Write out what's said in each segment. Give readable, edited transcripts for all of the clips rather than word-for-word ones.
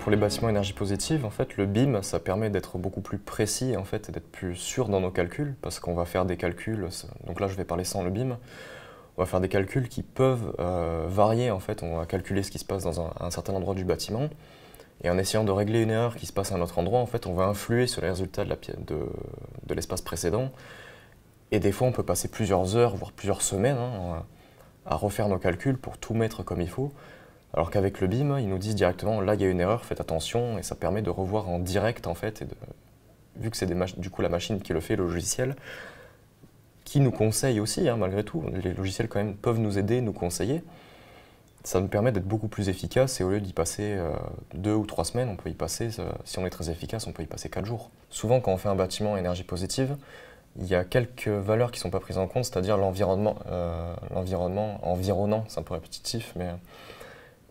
Pour les bâtiments énergie positive, en fait, le BIM, ça permet d'être beaucoup plus précis en fait, et d'être plus sûr dans nos calculs, parce qu'on va faire des calculs, donc là je vais parler sans le BIM, on va faire des calculs qui peuvent varier en fait, on va calculer ce qui se passe dans un certain endroit du bâtiment, et en essayant de régler une erreur qui se passe à un autre endroit, en fait, on va influer sur les résultats de l'espace précédent, et des fois on peut passer plusieurs heures, voire plusieurs semaines à refaire nos calculs pour tout mettre comme il faut. Alors qu'avec le BIM, ils nous disent directement, là il y a une erreur, faites attention, et ça permet de revoir en direct en fait, vu que c'est du coup la machine qui le fait, le logiciel, qui nous conseille aussi, malgré tout, les logiciels quand même peuvent nous aider, nous conseiller, ça nous permet d'être beaucoup plus efficace, et au lieu d'y passer 2 ou 3 semaines, on peut y passer, si on est très efficace, on peut y passer 4 jours. Souvent quand on fait un bâtiment énergie positive, il y a quelques valeurs qui ne sont pas prises en compte, c'est-à-dire l'environnement environnant, c'est un peu répétitif, mais...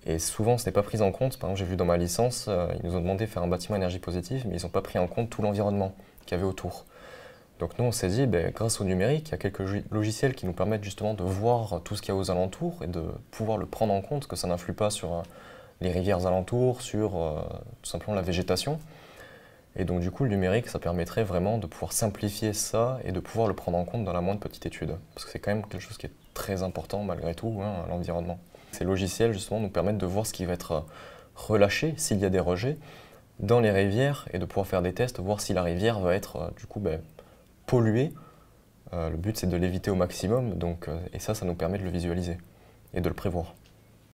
Et souvent, ce n'est pas pris en compte. Par exemple, j'ai vu dans ma licence, ils nous ont demandé de faire un bâtiment énergie positive, mais ils n'ont pas pris en compte tout l'environnement qu'il y avait autour. Donc nous, on s'est dit, grâce au numérique, il y a quelques logiciels qui nous permettent justement de voir tout ce qu'il y a aux alentours et de pouvoir le prendre en compte, que ça n'influe pas sur les rivières alentours, sur tout simplement la végétation. Et donc du coup, le numérique, ça permettrait vraiment de pouvoir simplifier ça et de pouvoir le prendre en compte dans la moindre petite étude. Parce que c'est quand même quelque chose qui est très important malgré tout, l'environnement. Ces logiciels justement nous permettent de voir ce qui va être relâché, s'il y a des rejets, dans les rivières et de pouvoir faire des tests, voir si la rivière va être du coup polluée. Le but c'est de l'éviter au maximum, et ça nous permet de le visualiser et de le prévoir.